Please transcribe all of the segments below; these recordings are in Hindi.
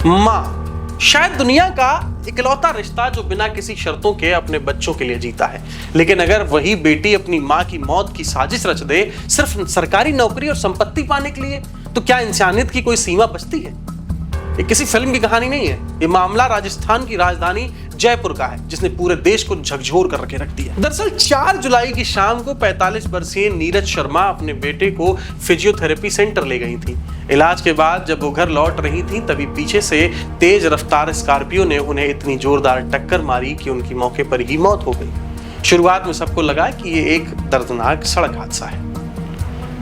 माँ शायद दुनिया का इकलौता रिश्ता जो बिना किसी शर्तों के अपने बच्चों के लिए जीता है। लेकिन अगर वही बेटी अपनी माँ की मौत की साजिश रच दे सिर्फ सरकारी नौकरी और संपत्ति पाने के लिए, तो क्या इंसानियत की कोई सीमा बचती है? ये किसी फिल्म की कहानी नहीं है। ये मामला राजस्थान की राजधानी जयपुर का है, जिसने पूरे देश को झकझोर कर रख दिया। दरअसल 4 जुलाई की शाम को 45 वर्षीय नीरज शर्मा अपने बेटे को फिजियोथेरेपी सेंटर ले गई थी। इलाज के बाद जब वो घर लौट रही थी, तभी पीछे से तेज रफ्तार स्कॉर्पियो ने उन्हें इतनी जोरदार टक्कर मारी कि उनकी मौके पर ही मौत हो गई। शुरुआत में सबको लगा कि ये एक दर्दनाक सड़क हादसा है,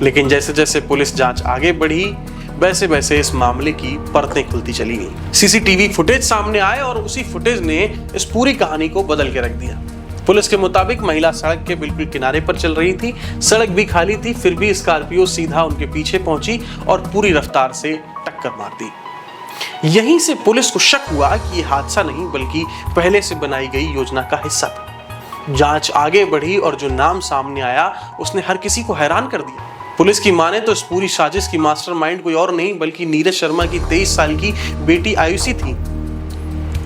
लेकिन जैसे जैसे पुलिस जांच आगे बढ़ी, वैसे वैसे इस मामले की परतें खुलती चली गई। सीसीटीवी फुटेज सामने आए और उसी फुटेज ने इस पूरी कहानी को बदल के रख दिया। पुलिस के मुताबिक महिला सड़क के बिल्कुल किनारे पर चल रही थी, सड़क भी खाली थी, फिर भी स्कॉर्पियो सीधा उनके पीछे पहुंची और पूरी रफ्तार से टक्कर मार दी। यहीं से पुलिस को शक हुआ कि यह हादसा नहीं बल्कि पहले से बनाई गई योजना का हिस्सा था। जांच आगे बढ़ी और जो नाम सामने आया उसने हर किसी को हैरान कर दिया। पुलिस की माने तो इस पूरी साजिश की मास्टरमाइंड कोई और नहीं बल्कि नीरज शर्मा की 23 साल की बेटी आयुषी थी।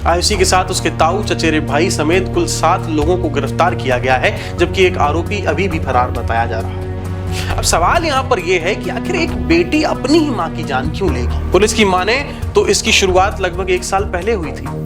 आयुषी के साथ उसके ताऊ, चचेरे भाई समेत कुल 7 लोगों को गिरफ्तार किया गया है, जबकि एक आरोपी अभी भी फरार बताया जा रहा है। अब सवाल यहाँ पर यह है कि आखिर एक बेटी अपनी ही माँ की जान क्यों लेगी? पुलिस की माने तो इसकी शुरुआत लगभग 1 साल पहले हुई थी।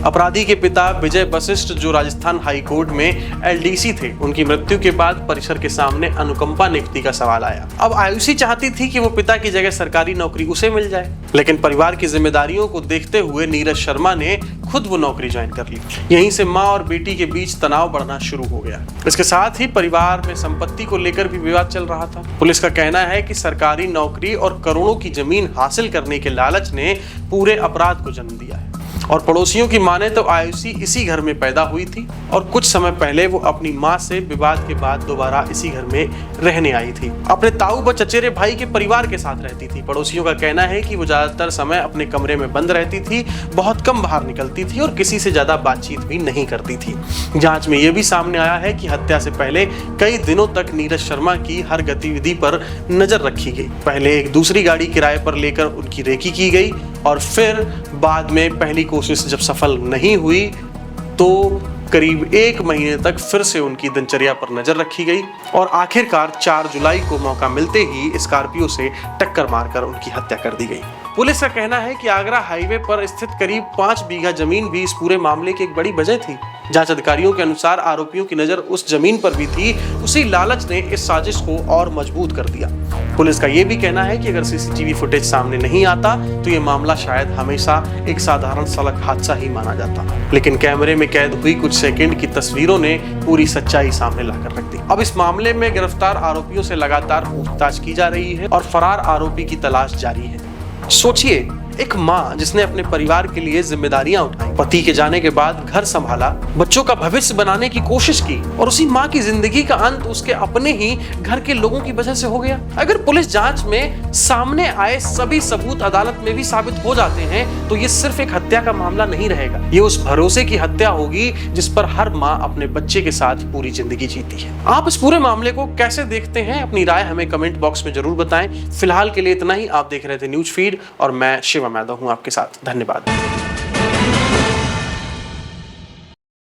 अपराधी के पिता विजय वशिष्ठ, जो राजस्थान हाई कोर्ट में एलडीसी थे, उनकी मृत्यु के बाद परिसर के सामने अनुकंपा नियुक्ति का सवाल आया। अब आयुषी चाहती थी कि वो पिता की जगह सरकारी नौकरी उसे मिल जाए, लेकिन परिवार की जिम्मेदारियों को देखते हुए नीरज शर्मा ने खुद वो नौकरी ज्वाइन कर ली। यहीं से माँ और बेटी के बीच तनाव बढ़ना शुरू हो गया। इसके साथ ही परिवार में संपत्ति को लेकर भी विवाद चल रहा था। पुलिस का कहना है कि सरकारी नौकरी और करोड़ों की जमीन हासिल करने के लालच ने पूरे अपराध को जन्म दिया है। और पड़ोसियों की माने तो आयुषी इसी घर में पैदा हुई थी और कुछ समय पहले वो अपनी माँ से विवाद के बाद दोबारा इसी घर में रहने आई थी। अपने ताऊ व चचेरे भाई के परिवार के साथ रहती थी। पड़ोसियों का कहना है कि वो ज्यादातर समय अपने कमरे में बंद रहती थी, बहुत कम बाहर निकलती थी और किसी से ज्यादा बातचीत भी नहीं करती थी। जांच में यह भी सामने आया है कि हत्या से पहले कई दिनों तक नीरज शर्मा की हर गतिविधि पर नजर रखी गई। पहले एक दूसरी गाड़ी किराए पर लेकर उनकी रेकी की गई और फिर बाद में पहली कोशिश जब सफल नहीं हुई तो करीब 1 महीने तक फिर से उनकी दिनचर्या पर नजर रखी गई और आखिरकार 4 जुलाई को मौका मिलते ही स्कॉर्पियो से टक्कर मारकर उनकी हत्या कर दी गई। पुलिस का कहना है कि आगरा हाईवे पर स्थित करीब 5 बीघा जमीन भी इस पूरे मामले की एक बड़ी वजह थी। जांच अधिकारियों के अनुसार आरोपियों की नजर उस जमीन पर भी थी। उसी लालच ने इस साजिश को और मजबूत कर दिया। पुलिस का यह भी कहना है कि अगर सीसीटीवी फुटेज सामने नहीं आता तो यह मामला शायद हमेशा एक साधारण सड़क हादसा ही माना जाता, लेकिन कैमरे में कैद हुई कुछ सेकंड की तस्वीरों ने पूरी सच्चाई सामने लाकर रख दी। अब इस मामले में गिरफ्तार आरोपियों से लगातार पूछताछ की जा रही है और फरार आरोपी की तलाश जारी है। सोचिए, एक माँ जिसने अपने परिवार के लिए जिम्मेदारियां उठाई, पति के जाने के बाद घर संभाला, बच्चों का भविष्य बनाने की कोशिश की और उसी माँ की जिंदगी का अंत उसके अपने ही घर के लोगों की वजह से हो गया। अगर पुलिस जांच में सामने आए सभी सबूत अदालत में भी साबित हो जाते हैं तो ये सिर्फ एक हत्या का मामला नहीं रहेगा, ये उस भरोसे की हत्या होगी जिस पर हर माँ अपने बच्चे के साथ पूरी जिंदगी जीती है। आप इस पूरे मामले को कैसे देखते हैं? अपनी राय हमें कमेंट बॉक्स में जरूर बताएं। फिलहाल के लिए इतना ही। आप देख रहे थे न्यूज फीड और मैं शिवम यादव हूं आपके साथ। धन्यवाद।